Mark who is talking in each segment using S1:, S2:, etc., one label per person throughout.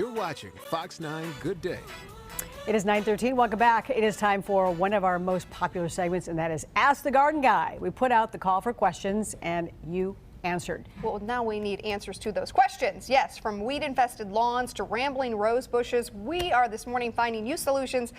S1: You're watching Fox 9 Good Day.
S2: It is 9:13. Welcome back. It is time for one of our most popular segments, and that is Ask the Garden Guy. We put out the call for questions, and you answered.
S3: Well, now we need answers to those questions. Yes, from weed-infested lawns to rambling rose bushes, we are this morning finding you solutions.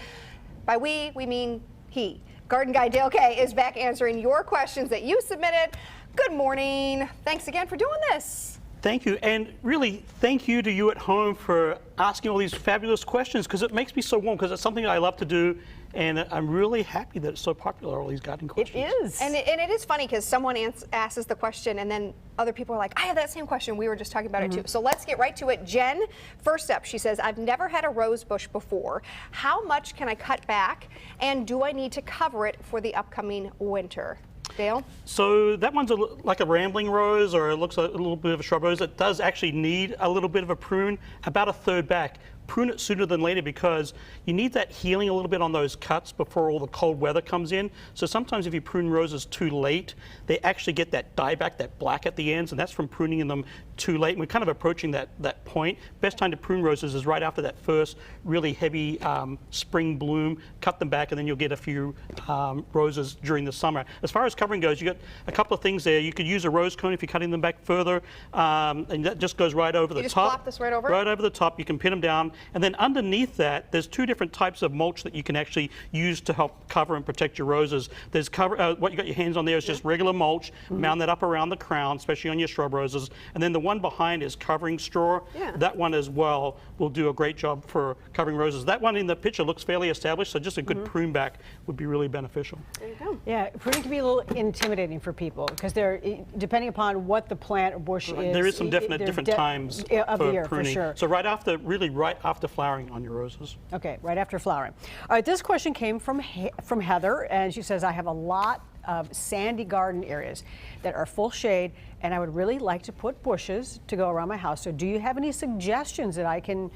S3: By we mean he. Garden Guy Dale K is back answering your questions that you submitted. Good morning. Thanks again for doing this.
S4: Thank you, and really thank you to you at home for asking all these fabulous questions, because it makes me so warm, because it's something I love to do, and I'm really happy that it's so popular, all these gardening questions.
S2: It is.
S3: And it is funny, because someone asks the question, and then other people are like, I have that same question. We were just talking about it too. So let's get right to it. Jen, first up, she says, I've never had a rose bush before. How much can I cut back, and do I need to cover it for the upcoming winter? Dale?
S4: So that one's like a rambling rose, or it looks like a little bit of a shrub rose. It does actually need a little bit of a prune, about a third back. Prune it sooner than later, because you need that healing a little bit on those cuts before all the cold weather comes in. So sometimes if you prune roses too late, they actually get that dieback, that black at the ends, and that's from pruning them too late. And we're kind of approaching that point. Best time to prune roses is right after that first really heavy spring bloom. Cut them back, and then you'll get a few roses during the summer. As far as covering goes, you got a couple of things there. You could use a rose cone if you're cutting them back further, and that just goes right over the top.
S3: You just plop this right over?
S4: Right over the top. You can pin them down. And then underneath that, there's two different types of mulch that you can actually use to help cover and protect your roses. There's what you got your hands on there is just regular mulch. Mound that up around the crown, especially on your shrub roses. And then the one behind is covering straw. That one as well will do a great job for covering roses. That one in the picture looks fairly established, so just a good prune back would be really beneficial.
S3: There you go.
S2: Yeah, pruning can be a little intimidating for people, because they're, depending upon what the plant or bush is.
S4: There is some different times
S2: of
S4: for
S2: the year,
S4: pruning.
S2: for sure.
S4: So right after flowering on your roses.
S2: Okay, right after flowering. All right, this question came from Heather, and she says, I have a lot of sandy garden areas that are full shade, and I would really like to put bushes to go around my house. So do you have any suggestions that I can,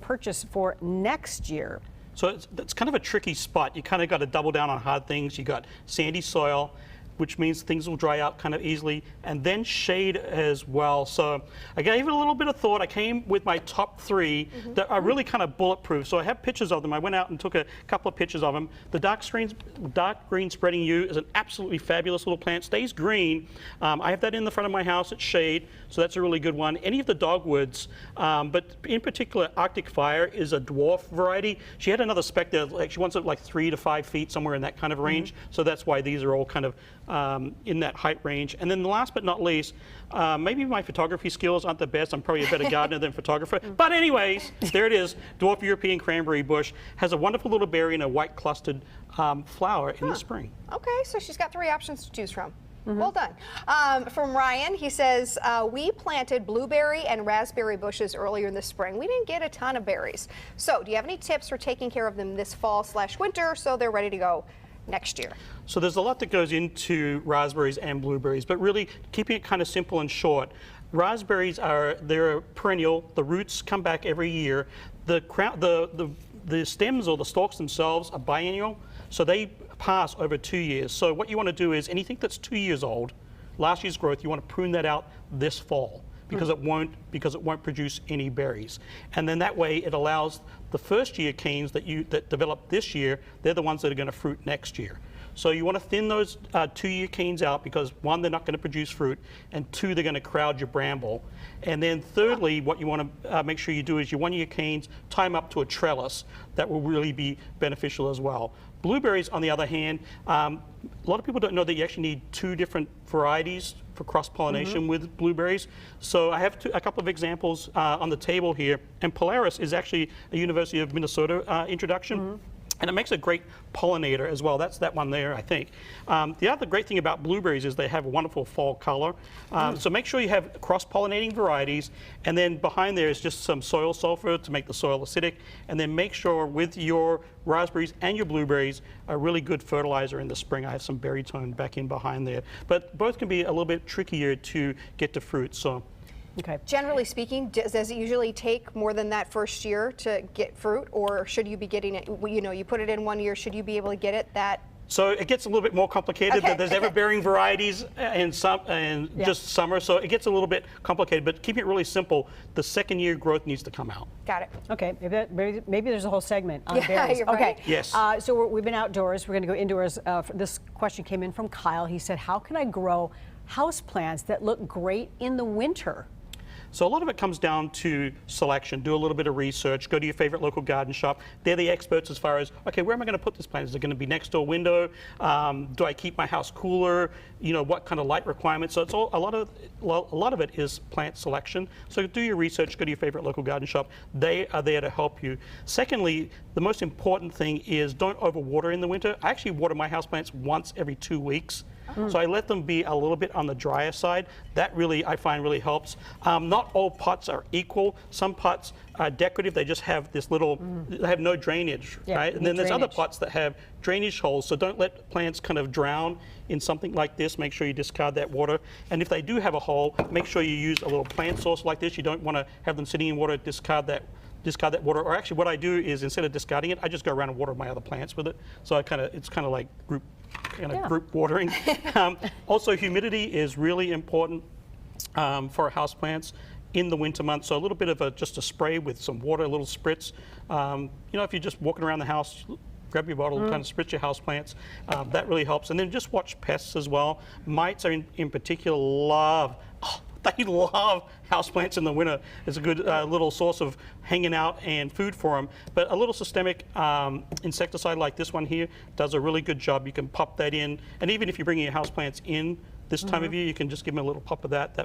S2: purchase for next year?
S4: So it's kind of a tricky spot. You kind of got to double down on hard things. You got sandy soil, which means things will dry out kind of easily, and then shade as well. So I gave it a little bit of thought. I came with my top three that are really kind of bulletproof. So I have pictures of them. I went out and took a couple of pictures of them. The dark green spreading yew is an absolutely fabulous little plant. Stays green. I have that in the front of my house. It's shade, so that's a really good one. Any of the dogwoods, but in particular, Arctic Fire is a dwarf variety. She had another spec there, like she wants it like 3 to 5 feet, somewhere in that kind of range. So that's why these are all kind of in that height range. And then last but not least, maybe my photography skills aren't the best. I'm probably a better gardener than photographer. But anyways, there it is. Dwarf European cranberry bush. Has a wonderful little berry and a white clustered flower in the spring.
S3: Okay, so she's got 3 options to choose from. Well done. From Ryan, he says, we planted blueberry and raspberry bushes earlier in the spring. We didn't get a ton of berries. So do you have any tips for taking care of them this fall/winter so they're ready to go next year?
S4: So there's a lot that goes into raspberries and blueberries, but really keeping it kind of simple and short. Raspberries they're perennial. The roots come back every year. The stems or the stalks themselves are biennial, so they pass over 2 years. So what you want to do is anything that's 2 years old, last year's growth, you want to prune that out this fall, because it won't produce any berries. And then that way it allows the first year canes that develop this year, they're the ones that are going to fruit next year. So you want to thin those 2-year canes out, because 1, they're not going to produce fruit, and 2, they're going to crowd your bramble. And then thirdly, what you want to make sure you do is your 1-year canes tie them up to a trellis. That will really be beneficial as well. Blueberries, on the other hand, a lot of people don't know that you actually need 2 different varieties for cross-pollination with blueberries. So I have a couple of examples on the table here, and Polaris is actually a University of Minnesota introduction. And it makes a great pollinator as well. That's that one there, I think. The other great thing about blueberries is they have a wonderful fall color. So make sure you have cross-pollinating varieties. And then behind there is just some soil sulfur to make the soil acidic. And then make sure with your raspberries and your blueberries a really good fertilizer in the spring. I have some berry tone back in behind there. But both can be a little bit trickier to get to fruit. So.
S2: Okay.
S3: Generally speaking, does it usually take more than that first year to get fruit, or should you be getting it, you put it in 1 year, should you be able to get it that
S4: So it gets a little bit more complicated.
S3: Okay.
S4: There's ever-bearing varieties and just summer, so it gets a little bit complicated. But keeping it really simple, the second year growth needs to come out.
S3: Got it.
S2: Okay, maybe there's a whole segment on
S3: Yeah,
S2: berries.
S3: you're
S2: Okay.
S3: right.
S4: Yes.
S2: So we've been outdoors. We're going to go indoors. This question came in from Kyle. He said, "How can I grow houseplants that look great in the winter?"
S4: So a lot of it comes down to selection. Do a little bit of research. Go to your favorite local garden shop. They're the experts as far as, okay, where am I going to put this plant? Is it going to be next to a window? Do I keep my house cooler? You know, what kind of light requirements? So it's all a lot of it is plant selection. So do your research. Go to your favorite local garden shop. They are there to help you. Secondly, the most important thing is don't overwater in the winter. I actually water my houseplants once every 2 weeks. So I let them be a little bit on the drier side. That really, I find, really helps. Not all pots are equal. Some pots are decorative. They just have this little, they have no drainage,
S2: Yeah,
S4: right? And then there's
S2: drainage.
S4: other pots that have drainage holes. So don't let plants kind of drown in something like this. Make sure you discard that water. And if they do have a hole, make sure you use a little plant source like this. You don't want to have them sitting in water, discard that water. Or actually what I do is instead of discarding it, I just go around and water my other plants with it. So it's kind of like group watering. Also, humidity is really important for houseplants in the winter months. So a little bit of just a spray with some water, a little spritz. You know, if you're just walking around the house, grab your bottle, kind of spritz your houseplants. That really helps. And then just watch pests as well. Mites are in particular they love houseplants in the winter. It's a good little source of hanging out and food for them. But a little systemic insecticide like this one here does a really good job. You can pop that in. And even if you're bringing your houseplants in this time of year, you can just give them a little pop of that.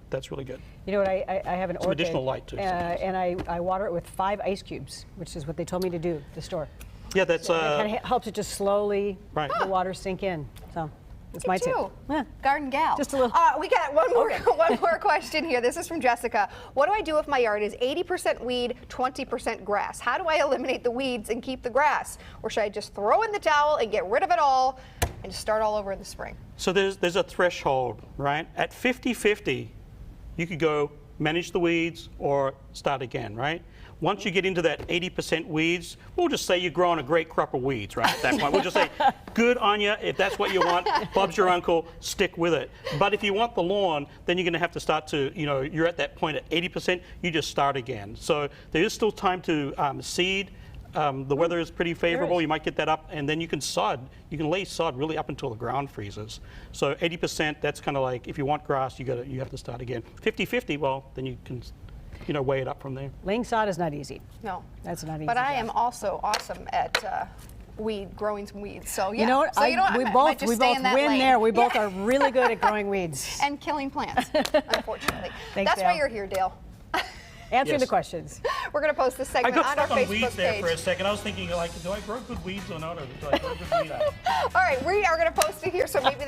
S4: That's really good.
S2: You know what? I have an
S4: Some
S2: orchid.
S4: additional light, too, sometimes.
S2: And I water it with 5 ice cubes, which is what they told me to do at the store.
S4: Yeah, that's
S2: It kind of helps it just slowly,
S4: Right.
S2: the water sink in. So that's my
S3: Me
S2: tip.
S3: too.
S2: Yeah.
S3: Garden gal.
S2: Just a little.
S3: We got one more question here. This is from Jessica. What do I do if my yard is 80% weed, 20% grass? How do I eliminate the weeds and keep the grass? Or should I just throw in the towel and get rid of it all and just start all over in the spring?
S4: So there's a threshold, right? At 50-50, you could go manage the weeds or start again, right? Once you get into that 80% weeds, we'll just say you're growing a great crop of weeds, right, at that point. We'll just say, good on you. If that's what you want, Bob's your uncle, stick with it. But if you want the lawn, then you're going to have to start to, you know, you're at that point at 80%, you just start again. So there is still time to seed. The weather is pretty favorable. You might get that up, and then you can sod. You can lay sod really up until the ground freezes. So 80%, that's kind of like if you want grass, you have to start again. 50-50, well, then you can, you know, weigh it up from there.
S2: Laying sod is not easy.
S3: No.
S2: That's not easy.
S3: But I
S2: job.
S3: am also awesome at growing some weeds. So yeah.
S2: You know what?
S3: So you know what?
S2: we
S3: I
S2: both
S3: might just stay in that
S2: win
S3: lane.
S2: there. We both
S3: Yeah.
S2: are really good at growing weeds.
S3: And killing plants, unfortunately.
S2: Thanks,
S3: That's why
S2: Dale.
S3: you're here, Dale.
S2: Answering
S4: Yes.
S2: the questions.
S3: We're going to post this
S4: I
S3: segment
S4: got
S3: on our
S4: stuck on
S3: Facebook
S4: weeds there
S3: page.
S4: for a second. I was thinking, like, do I grow good weeds or not? Or do I grow good weed?
S3: All right, we are going to post it here, so maybe